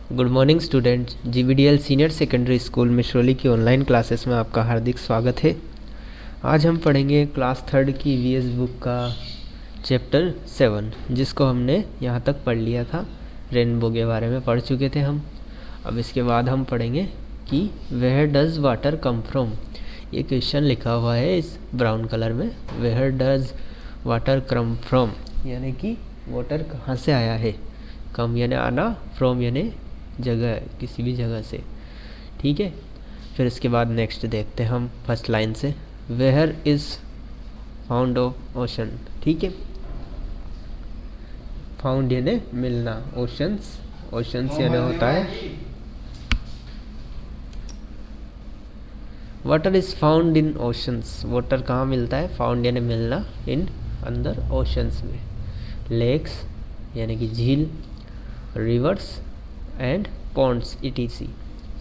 Good morning students. GVDL senior secondary school Mishrauli की online classes में आपका हार्दिक स्वागत है। आज हम पढ़ेंगे क्लास थर्ड की वीएस बुक का चैप्टर 7, जिसको हमने यहाँ तक पढ़ लिया था। रेनबो के बारे में पढ़ चुके थे हम। अब इसके बाद हम पढ़ेंगे कि where does water come from. ये क्वेश्चन लिखा हुआ है इस ब्राउन कलर में। Where does water come from यानी कि वाटर कहाँ से आया है। कम यानी आना, फ्रॉम यानी जगह, किसी भी जगह से। ठीक है, फिर इसके बाद नेक्स्ट देखते हैं हम फर्स्ट लाइन से। Where is found of ocean. ठीक है, फाउंड यानी मिलना, ओशंस, ओशंस यानी होता है water is found in oceans. Water कहाँ मिलता है, फाउंड यानी मिलना, इन अंदर, ओशंस में। लेक्स यानी कि झील, रिवर्स एंड पॉन्ड्स ETC।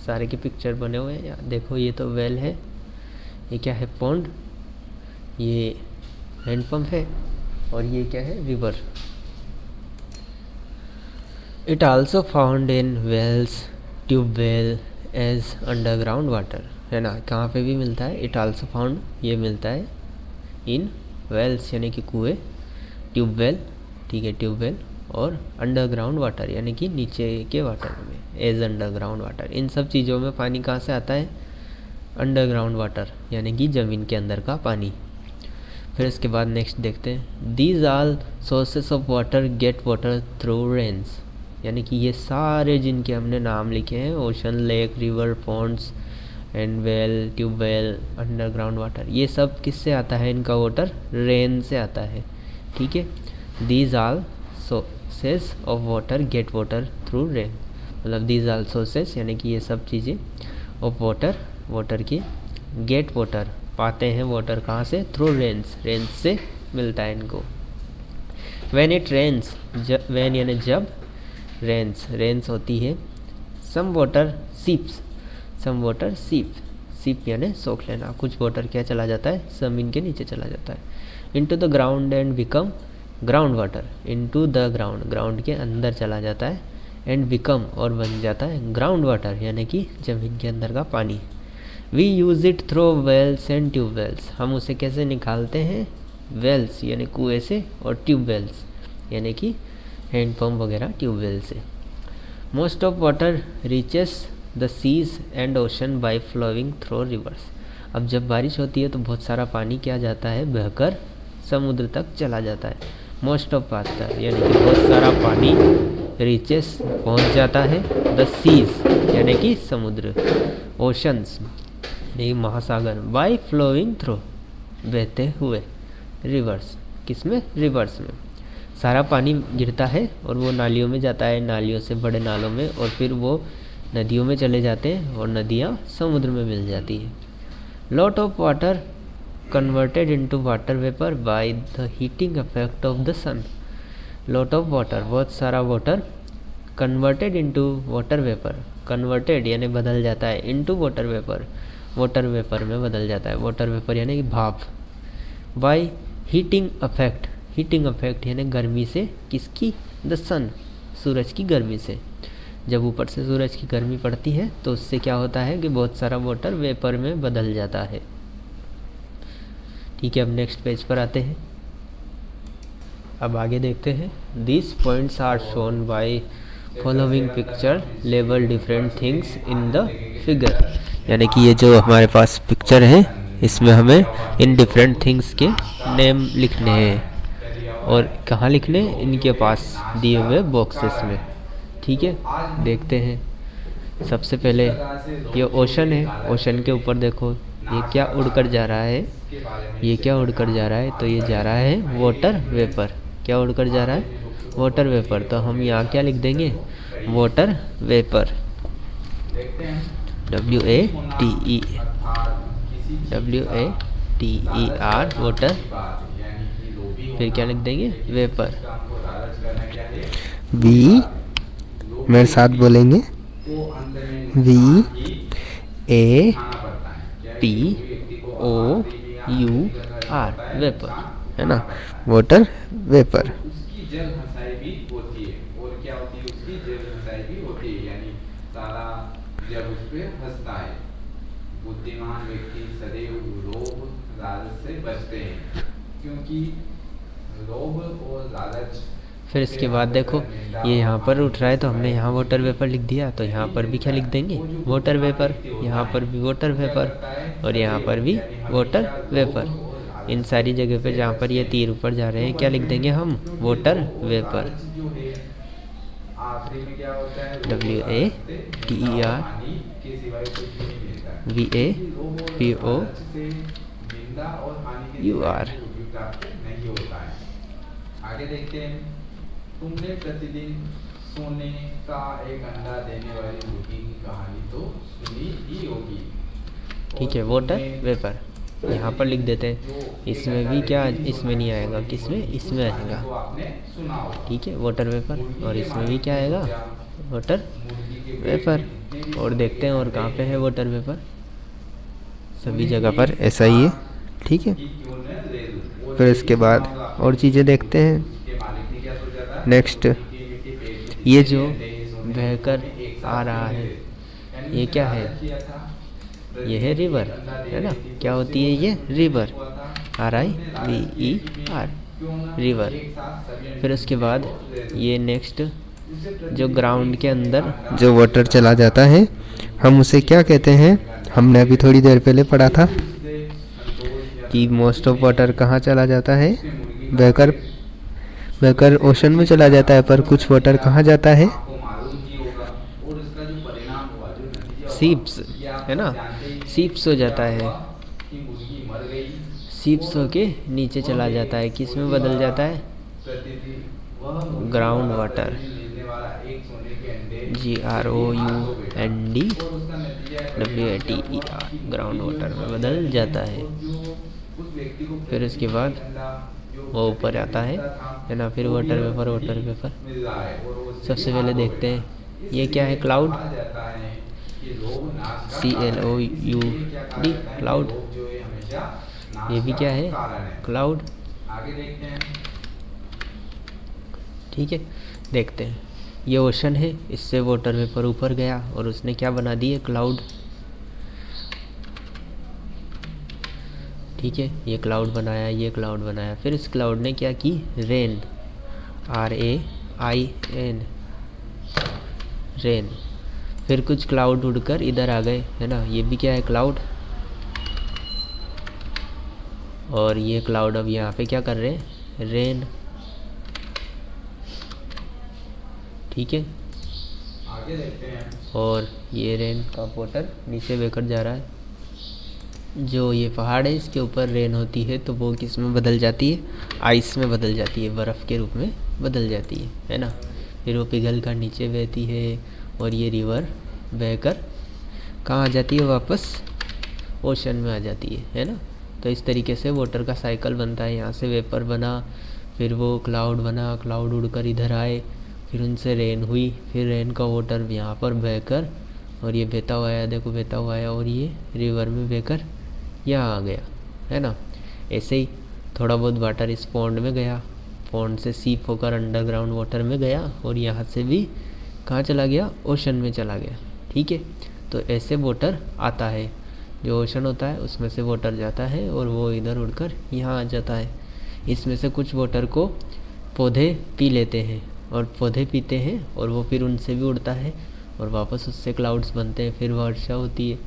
सारे के पिक्चर बने हुए हैं। देखो ये तो वेल है, ये क्या है, पॉन्ड, ये हैंडपम्प है, और ये क्या है, river. It also found in wells, tubewell as underground water, है ना। कहाँ पे भी मिलता है, इट आल्सो फाउंड, ये मिलता है इन वेल्स यानी कि कुएँ, ट्यूबवेल, ठीक है, ट्यूबवेल, और अंडरग्राउंड वाटर यानी कि नीचे के वाटर में, एज अंडरग्राउंड वाटर। इन सब चीज़ों में पानी कहाँ से आता है, अंडरग्राउंड वाटर यानी कि ज़मीन के अंदर का पानी। फिर इसके बाद नेक्स्ट देखते हैं। These all sources of water get water through rains, यानी कि ये सारे जिनके हमने नाम लिखे हैं, ocean, lake, river, ponds and well, tubewell, underground water, ये सब किससे आता है, इनका वाटर रेन से आता है। ठीक है, these all sources of water get water through rain, मतलब दीज आल सोर्सेस यानी कि ये सब चीज़ें, ऑफ वाटर, वाटर की, गेट वाटर पाते हैं वाटर कहाँ से, थ्रू रेन्स, रेन्स से मिलता है इनको। व्हेन इट रेन्स, व्हेन यानी जब, रेन्स, रेन्स होती है, सम वाटर सीप्स, सम वाटर सीप, सीप यानी सोख लेना, कुछ वाटर क्या चला जाता है, ज़मीन के नीचे चला जाता है। Into the ground and become ground water, into the ground, ground के अंदर चला जाता है, एंड बिकम और बन जाता है ग्राउंड वाटर यानी कि ज़मीन के अंदर का पानी। We use it through wells and tubewells, हम उसे कैसे निकालते हैं, वेल्स यानी कुएँ से, और ट्यूबवेल्स यानी कि हैंडपम्प वगैरह, ट्यूबवेल से। Most of water reaches the seas and ocean by flowing through rivers. अब जब बारिश होती है तो बहुत सारा पानी क्या जाता है, बहकर समुद्र तक चला जाता है। मोस्ट ऑफ वाटर यानी कि बहुत सारा पानी, रीचेस पहुंच जाता है, द सीज यानी कि समुद्र, ओशंस यानी महासागर, बाय फ्लोइंग थ्रू बहते हुए, रिवर्स, किसमें, रिवर्स में। सारा पानी गिरता है और वो नालियों में जाता है, नालियों से बड़े नालों में, और फिर वो नदियों में चले जाते हैं, और नदियाँ समुद्र में मिल जाती है। Lot of water converted into water vapor by the heating effect of the sun. Lot of water, बहुत सारा water, converted into water vapor, converted यानी बदल जाता है, into water vapor, water vapour में बदल जाता है, वाटर वेपर यानी कि भाप। by heating effect, heating effect यानी गर्मी से, किसकी, the sun, सूरज की गर्मी से। जब ऊपर से सूरज की गर्मी पड़ती है तो उससे क्या होता है कि बहुत सारा वाटर वेपर में बदल जाता है। ठीक है, अब नेक्स्ट पेज पर आते हैं। अब आगे देखते हैं। This points are shown by following picture, label different things in the figure, यानी कि ये जो हमारे पास पिक्चर है इसमें हमें इन डिफरेंट थिंग्स के नेम लिखने हैं, और कहाँ लिखने, इनके पास दिए हुए बॉक्सेस में। ठीक है, देखते हैं। सबसे पहले ये ओशन है, ओशन के ऊपर देखो ये क्या उड़कर जा रहा है, ये क्या उड़कर जा रहा है, तो ये जा रहा है वाटर वेपर। क्या उड़कर जा रहा है, वाटर वेपर, तो हम यहाँ क्या लिख देंगे, वाटर वेपर, WATER, वाटर, फिर क्या लिख देंगे, वेपर, V, मेरे साथ बोलेंगे, VAPOUR, वेपर, है ना, वाटर वेपर। होती है, यानी तारा जब उस पे हंसता है। बुद्धिमान व्यक्ति सदैव लोभ लालच से बचते हैं, क्योंकि लोभ और लालच। फिर इसके बाद देखो ये यहाँ पर उठ रहा है तो हमने यहाँ वाटर वेपर लिख दिया, तो यहाँ पर भी क्या लिख देंगे, वाटर वेपर। यहाँ पर भी वाटर वेपर और यहाँ पर भी वाटर वेपर। इन सारी जगह पे जहाँ पर ये तीर ऊपर जा रहे हैं क्या लिख देंगे हम, वाटर वेपर। WATERVAPOUR। आगे देखते हैं। तुमने प्रतिदिन सोने का एक अंडा देने वाली मुर्गी की कहानी तो सुनी ही होगी। ठीक है, वाटर वेपर यहाँ पर लिख देते हैं। इसमें भी क्या, इसमें नहीं आएगा, किसमें, इसमें आएगा। ठीक है, वाटर वेपर। और इसमें भी क्या आएगा, वाटर वेपर। और देखते हैं और कहाँ पे है वाटर वेपर, सभी जगह पर ऐसा ही है। ठीक है, फिर इसके बाद और चीज़ें देखते हैं। नेक्स्ट, ये जो बहकर आ रहा है ये क्या है, ये है रिवर, है ना। क्या होती है ये, रिवर, RIVER, रिवर। फिर उसके बाद ये नेक्स्ट जो ग्राउंड के अंदर जो वाटर चला जाता है हम उसे क्या कहते हैं, हमने अभी थोड़ी देर पहले पढ़ा था कि मोस्ट ऑफ वाटर कहाँ चला जाता है, बहकर ओशन में चला जाता है। पर कुछ वाटर कहाँ जाता है, सीप्स, है ना, सीप्स हो जाता है, सीप्स होके नीचे चला जाता है। किस में बदल जाता है, ground water, GROUNDWATER, ground water में बदल जाता है। फिर उसके बाद वो ऊपर आता है ना। फिर वाटर वेपर, वाटर वेपर। सबसे पहले देखते हैं ये क्या है, क्लाउड, CLOUD, क्लाउड। ये भी क्या है, क्लाउड। ठीक है, देखते हैं। ये ओशन है, इससे वाटर वेपर ऊपर गया और उसने क्या बना दिए, क्लाउड। ठीक है, ये क्लाउड बनाया, ये क्लाउड बनाया। फिर इस क्लाउड ने क्या की, रेन, RAIN, रेन। फिर कुछ क्लाउड उड़कर इधर आ गए, है ना। ये भी क्या है, क्लाउड। और ये क्लाउड अब यहाँ पे क्या कर रहे हैं, रेन। ठीक है, आगे देखते हैं। और ये रेन का वाटर नीचे बहकर जा रहा है। जो ये पहाड़ है इसके ऊपर रेन होती है तो वो किस में बदल जाती है, आइस में बदल जाती है, बर्फ़ के रूप में बदल जाती है ना। फिर वो पिघल कर नीचे बहती है और ये रिवर बहकर कहाँ आ जाती है, वापस ओशन में आ जाती है ना। तो इस तरीके से वाटर का साइकिल बनता है। यहाँ से वेपर बना, फिर वो क्लाउड बना, क्लाउड उड़कर इधर आए, फिर उनसे रेन हुई, फिर रेन का वाटर यहाँ पर बहकर और ये बहता हुआ आया, देखो बहता हुआ आया और ये रिवर में बहकर यहाँ आ गया, है ना। ऐसे ही थोड़ा बहुत वाटर इस पॉन्ड में गया, पॉन्ड से सीप होकर अंडरग्राउंड वाटर में गया और यहाँ से भी कहाँ चला गया, ओशन में चला गया। ठीक है, तो ऐसे वाटर आता है, जो ओशन होता है उसमें से वाटर जाता है और वो इधर उड़कर यहाँ आ जाता है। इसमें से कुछ वाटर को पौधे पी लेते हैं और पौधे पीते हैं और वो फिर उनसे भी उड़ता है और वापस उससे क्लाउड्स बनते हैं, फिर वर्षा होती है।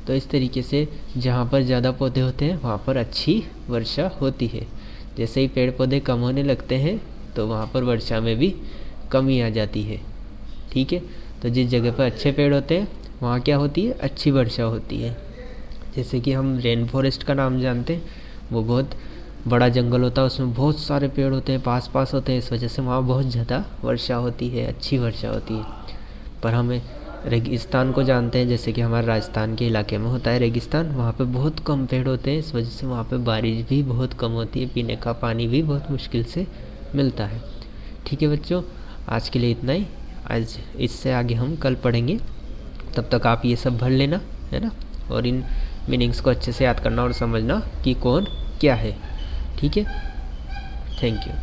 तो इस तरीके से जहाँ पर ज़्यादा पौधे होते हैं वहाँ पर अच्छी वर्षा होती है। जैसे ही पेड़ पौधे कम होने लगते हैं तो वहाँ पर वर्षा में भी कमी आ जाती है। ठीक है, तो जिस जगह पर अच्छे पेड़ होते हैं वहाँ क्या होती है, अच्छी वर्षा होती है। जैसे कि हम रेन फॉरेस्ट का नाम जानते हैं, वो बहुत बड़ा जंगल होता है, उसमें बहुत सारे पेड़ होते हैं, पास पास होते हैं, इस वजह से वहाँ बहुत ज़्यादा वर्षा होती है, अच्छी वर्षा होती है। पर हमें रेगिस्तान को जानते हैं, जैसे कि हमारे राजस्थान के इलाके में होता है रेगिस्तान, वहाँ पे बहुत कम पेड़ होते हैं, इस वजह से वहाँ पे बारिश भी बहुत कम होती है, पीने का पानी भी बहुत मुश्किल से मिलता है। ठीक है बच्चों, आज के लिए इतना ही। आज इससे आगे हम कल पढ़ेंगे, तब तक आप ये सब भर लेना, है ना, और इन मीनिंग्स को अच्छे से याद करना और समझना कि कौन क्या है। ठीक है, थैंक यू।